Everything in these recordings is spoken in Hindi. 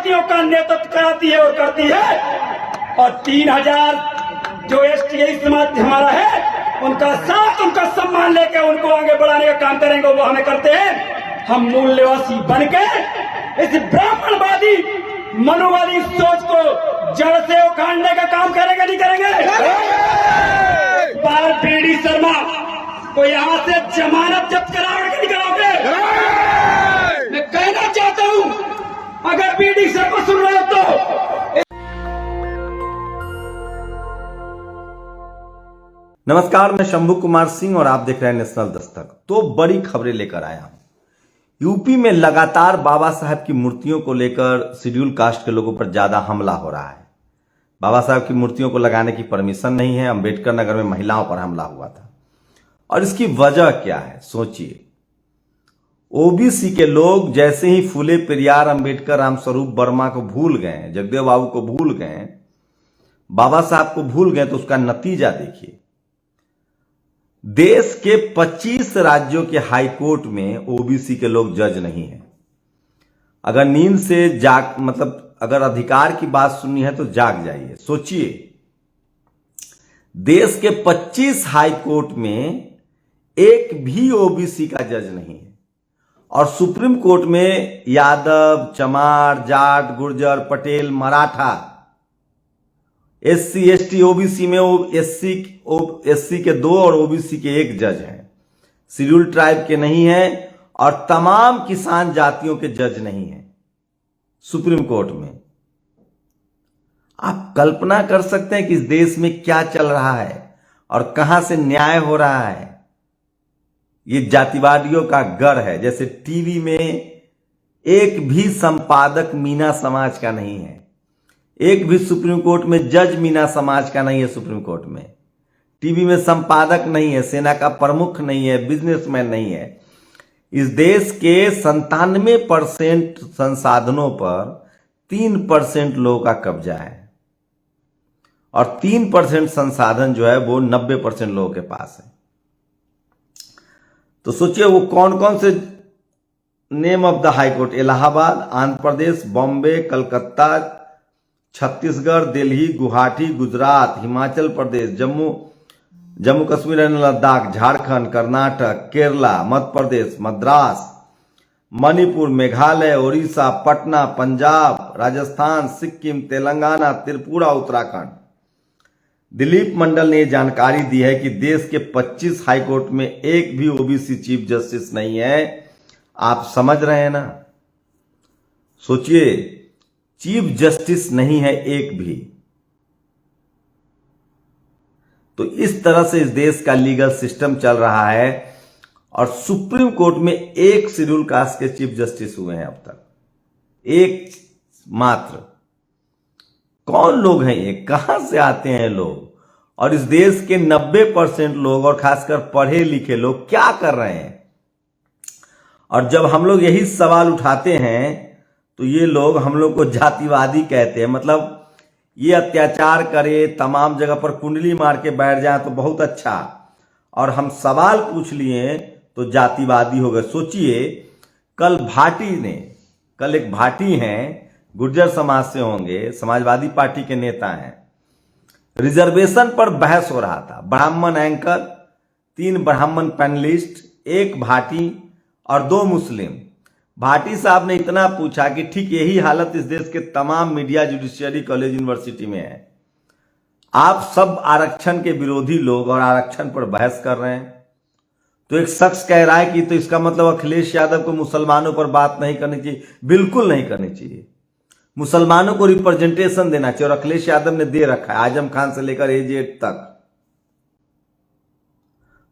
जातियों का नेतृत्व कराती है और करती है। और 3000 जो एसटी समाज हमारा है, उनका साथ उनका सम्मान लेकर उनको आगे बढ़ाने का काम करेंगे, वो हमें करते हैं। हम मूल्यवासी बनके इस ब्राह्मणवादी मनोवादी सोच को जड़ से उखाड़ने का काम करेंगे, नहीं करेंगे? बार बीडी शर्मा को यहां से जमानत जब्त कराओगे कि नहीं कराओगे? मैं कहना चाहता हूं, अगर बीडी शर्मा सुन रहे हो तो। नमस्कार, मैं शंभू कुमार सिंह और आप देख रहे हैं नेशनल दस्तक। तो बड़ी खबरें लेकर आया हूं। यूपी में लगातार बाबा साहब की मूर्तियों को लेकर शेड्यूल कास्ट के लोगों पर ज्यादा हमला हो रहा है। बाबा साहब की मूर्तियों को लगाने की परमिशन नहीं है। अंबेडकर नगर में महिलाओं पर हमला हुआ था और इसकी वजह क्या है सोचिए। ओबीसी के लोग जैसे ही फूले पेरियार, अंबेडकर, रामस्वरूप वर्मा को भूल गए, जगदेव बाबू को भूल गए, बाबा साहब को भूल गए, तो उसका नतीजा देखिए। देश के 25 राज्यों के हाई कोर्ट में ओबीसी के लोग जज नहीं हैं। अगर नींद से अगर अधिकार की बात सुननी है तो जाग जाइए। सोचिए, देश के 25 हाई कोर्ट में एक भी ओबीसी का जज नहीं है और सुप्रीम कोर्ट में यादव, चमार, Jat, Gurjar, Patel, Maratha, SC, ST, OBC में एससी के 2 और ओबीसी के 1 जज हैं। शेड्यूल ट्राइब के नहीं है और तमाम किसान जातियों के जज नहीं हैं सुप्रीम कोर्ट में। आप कल्पना कर सकते हैं कि इस देश में क्या चल रहा है और कहां से न्याय हो रहा है। ये जातिवादियों का गढ़ है। जैसे टीवी में एक भी संपादक मीना समाज का नहीं है, एक भी सुप्रीम कोर्ट में जज मीना समाज का नहीं है। सुप्रीम कोर्ट में टीवी में संपादक नहीं है, सेना का प्रमुख नहीं है, बिजनेसमैन नहीं है। इस देश के 97% संसाधनों पर 3% लोगों का कब्जा है और 3% संसाधन जो है वो 90% लोगों के पास है। तो सोचिए वो कौन कौन से name of the high court: Allahabad, Andhra Pradesh, Bombay, Calcutta, Chhattisgarh, Delhi, Guwahati, Gujarat, Himachal Pradesh, Jammu Kashmir and Ladakh, Jharkhand, Karnataka, Kerala, Madhya Pradesh, Madras, Manipur, Meghalaya, Orissa, Patna, Punjab, Rajasthan, Sikkim, Telangana, Tripura, Uttarakhand. Dilip Mandal ने जानकारी दी है कि देश के 25 हाईकोर्ट में एक भी ओबीसी चीफ जस्टिस नहीं है। आप समझ रहे हैं ना? सोचिए, चीफ जस्टिस नहीं है एक भी। तो इस तरह से इस देश का लीगल सिस्टम चल रहा है और सुप्रीम कोर्ट में एक शेड्यूल कास्ट के चीफ जस्टिस हुए हैं अब तक, एक मात्र। कौन लोग हैं ये? कहां से आते हैं लोग? और इस देश के 90% लोग और खासकर पढ़े लिखे लोग क्या कर रहे हैं? और जब हम लोग यही सवाल उठाते हैं तो ये लोग हम लोग को जातिवादी कहते हैं। मतलब ये अत्याचार करे, तमाम जगह पर कुंडली मार के बैठ जाए तो बहुत अच्छा, और हम सवाल पूछ लिए तो जातिवादी हो गए। सोचिए, कल एक भाटी हैं, गुर्जर समाज से होंगे, समाजवादी पार्टी के नेता हैं, रिजर्वेशन पर बहस हो रहा था। ब्राह्मण एंकर, 3 ब्राह्मण पैनलिस्ट, 1 भाटी और 2 मुस्लिम। भाटी साहब ने इतना पूछा कि ठीक यही हालत इस देश के तमाम मीडिया, जुडिशियरी, कॉलेज, यूनिवर्सिटी में है। आप सब आरक्षण के विरोधी लोग और आरक्षण पर बहस कर रहे हैं। तो एक शख्स कह रहा है कि तो इसका मतलब अखिलेश यादव को मुसलमानों पर बात नहीं करनी चाहिए। बिल्कुल नहीं करनी चाहिए। मुसलमानों को रिप्रेजेंटेशन देना चाहिए और अखिलेश यादव ने दे रखा है, आजम खान से लेकर एजेड तक।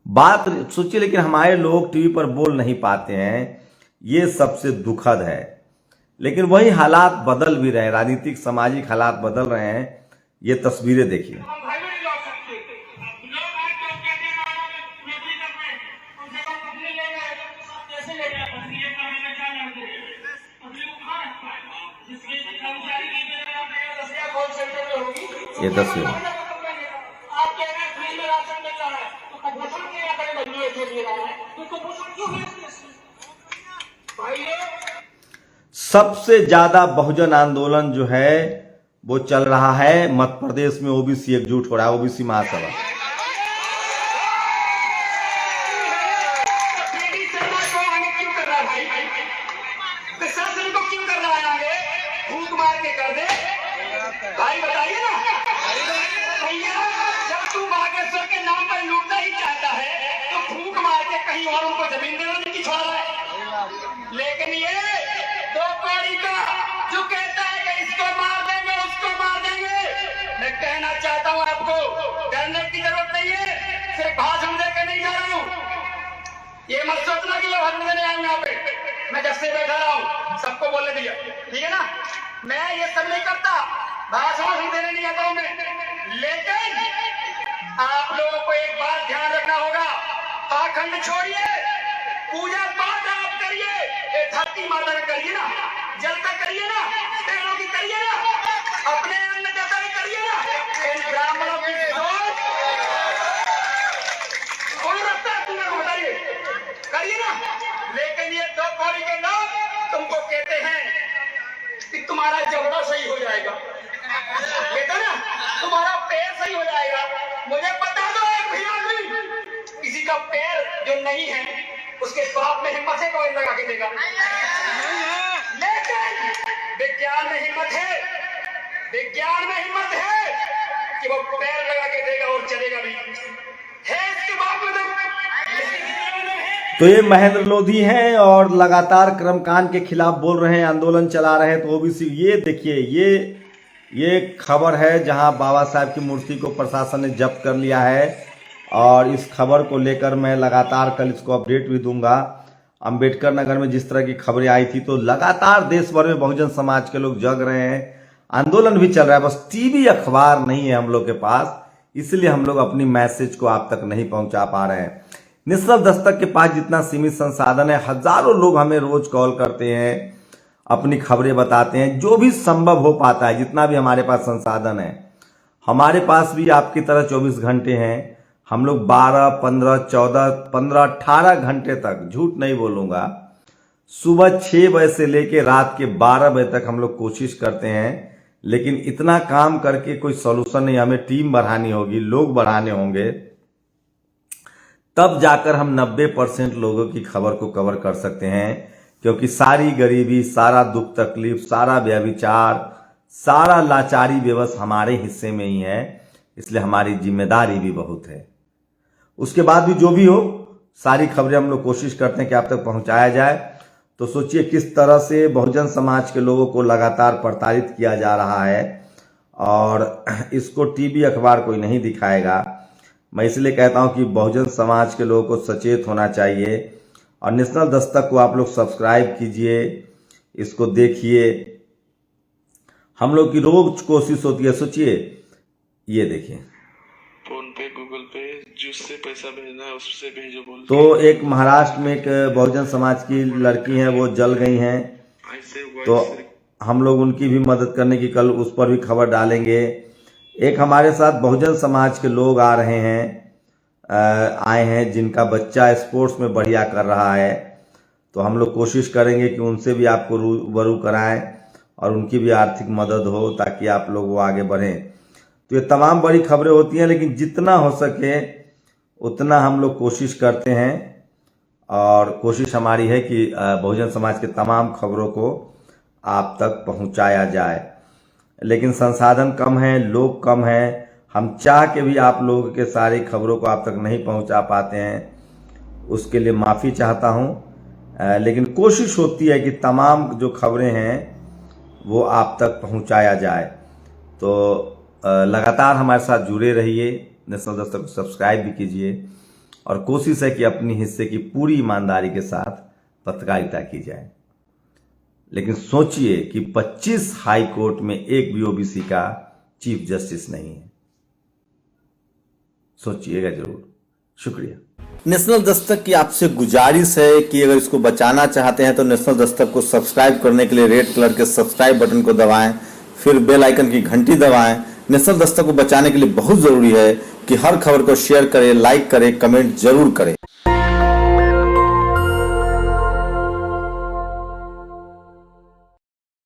बात सोचिए, लेकिन हमारे लोग टीवी पर बोल नहीं पाते हैं। ये सबसे दुखद है। लेकिन वही हालात बदल भी रहे हैं, राजनीतिक सामाजिक हालात बदल रहे हैं। ये तस्वीरें देखिए। ये तस्वीर सबसे ज्यादा बहुजन आंदोलन जो है वो चल रहा है मध्य प्रदेश में। ओबीसी एकजुट हो रहा है, ओबीसी महासभा। भाई बताइए ना भैया, जब तू बागेश्वर के नाम पर लूटना ही चाहता है तो फूंक मार के कहीं और उनको जमीन देने की छोड़ रहा है। लेकिन ये दो कौड़ी का जो कहता है कि इसको मार देंगे उसको मार देंगे, मैं कहना चाहता हूँ आपको डरने की जरूरत नहीं है। सिर्फ भाषण देकर नहीं जा रहा हूँ। ये मत सोचना कि ये भाषण देने आऊँ यहाँ पे। मैं जब से बैठा रहा हूँ सबको बोलने दिया, ठीक है ना। मैं ये सब नहीं करता, भाषण ही देने नहीं आता हूं मैं। लेकिन आप लोगों को एक बात ध्यान रखना होगा, पाखंड छोड़िए, पूजा पाठ आप करिए, ये धरती माता का करिए ना, जल का करिए ना, पेड़ों की करिए ना, अपने अन्नदाता की करिए ना। इन ब्राह्मणों की सोच कौन रखता है पूजा को, बताइए, करिए ना। लेकिन ये दो कौड़ी के लोग तुमको कहते हैं कि तुम्हारा जबड़ा सही हो जाएगा, कहते ना तुम्हारा पैर सही हो जाएगा। मुझे बता दो एक भी आदमी किसी का पैर जो नहीं है उसके बाप में हिम्मत है कोई लगा के देगा। लेकिन विज्ञान में हिम्मत है, विज्ञान में हिम्मत है कि वो पैर लगा के देगा और चलेगा भी है। इसके बावजूद तो ये महेंद्र लोधी हैं और लगातार कर्मकांड के खिलाफ बोल रहे हैं, आंदोलन चला रहे हैं। तो ओबीसी ये देखिए, ये खबर है जहां बाबा साहब की मूर्ति को प्रशासन ने जब्त कर लिया है। और इस खबर को लेकर मैं लगातार कल इसको अपडेट भी दूंगा। अंबेडकर नगर में जिस तरह की खबरें आई थी, तो लगातार देश भर में बहुजन समाज के लोग जग रहे हैं, आंदोलन भी चल रहा है। बस टीवी अखबार नहीं है हम लोग के पास, इसलिए हम लोग अपनी मैसेज को आप तक नहीं पहुंचा पा रहे हैं। नेशनल दस्तक के पास जितना सीमित संसाधन है, हजारों लोग हमें रोज कॉल करते हैं, अपनी खबरें बताते हैं, जो भी संभव हो पाता है, जितना भी हमारे पास संसाधन है। हमारे पास भी आपकी तरह 24 घंटे हैं। हम लोग 12, 15, 14, 15, 18 घंटे तक, झूठ नहीं बोलूंगा, सुबह 6 बजे से लेके रात के 12 बजे तक हम लोग कोशिश करते हैं। लेकिन इतना काम करके कोई सॉल्यूशन नहीं, हमें टीम बढ़ानी होगी, लोग बढ़ाने होंगे, तब जाकर हम 90% लोगों की खबर को कवर कर सकते हैं। क्योंकि सारी गरीबी, सारा दुख तकलीफ, सारा व्यभिचार, सारा लाचारी व्यवस हमारे हिस्से में ही है, इसलिए हमारी जिम्मेदारी भी बहुत है। उसके बाद भी जो भी हो, सारी खबरें हम लोग कोशिश करते हैं कि आप तक पहुंचाया जाए। तो सोचिए किस तरह से बहुजन समाज के लोगों को लगातार प्रताड़ित किया जा रहा है, और इसको टीवी अखबार कोई नहीं दिखाएगा। मैं इसलिए कहता हूं कि बहुजन समाज के लोगों को सचेत होना चाहिए। और नेशनल दस्तक को आप लोग सब्सक्राइब कीजिए, इसको देखिए। हम लोग की रोज कोशिश होती है, सोचिए, ये देखिए, फोन पे, गूगल पे, जिससे पैसा भेजना है उससे भेजो बोल। तो एक महाराष्ट्र में एक बहुजन समाज की लड़की है, वो जल गई हैं, तो हम लोग उनकी भी मदद करने की कल उस पर भी खबर डालेंगे। एक हमारे साथ बहुजन समाज के लोग आ रहे हैं, आए हैं, जिनका बच्चा स्पोर्ट्स में बढ़िया कर रहा है। तो हम लोग कोशिश करेंगे कि उनसे भी आपको रूबरू कराएं और उनकी भी आर्थिक मदद हो, ताकि आप लोग वो आगे बढ़ें। तो ये तमाम बड़ी खबरें होती हैं, लेकिन जितना हो सके उतना हम लोग कोशिश करते हैं। और कोशिश हमारी है कि बहुजन समाज के तमाम खबरों को आप तक पहुंचाया जाए। लेकिन संसाधन कम है, लोग कम हैं, हम चाह के भी आप लोगों के सारी खबरों को आप तक नहीं पहुंचा पाते हैं, उसके लिए माफ़ी चाहता हूं। लेकिन कोशिश होती है कि तमाम जो खबरें हैं वो आप तक पहुंचाया जाए। तो लगातार हमारे साथ जुड़े रहिए, नेशनल दस्तक को सब्सक्राइब भी कीजिए, और कोशिश है कि अपनी हिस्से की पूरी ईमानदारी के साथ पत्रकारिता की जाए। लेकिन सोचिए कि 25 हाई कोर्ट में एक भी ओबीसी का चीफ जस्टिस नहीं है, सोचिएगा जरूर। शुक्रिया। नेशनल दस्तक की आपसे गुजारिश है कि अगर इसको बचाना चाहते हैं तो नेशनल दस्तक को सब्सक्राइब करने के लिए रेड कलर के सब्सक्राइब बटन को दबाएं, फिर बेल आइकन की घंटी दबाएं। नेशनल दस्तक को बचाने के लिए बहुत जरूरी है कि हर खबर को शेयर करें, लाइक करें, कमेंट जरूर करें।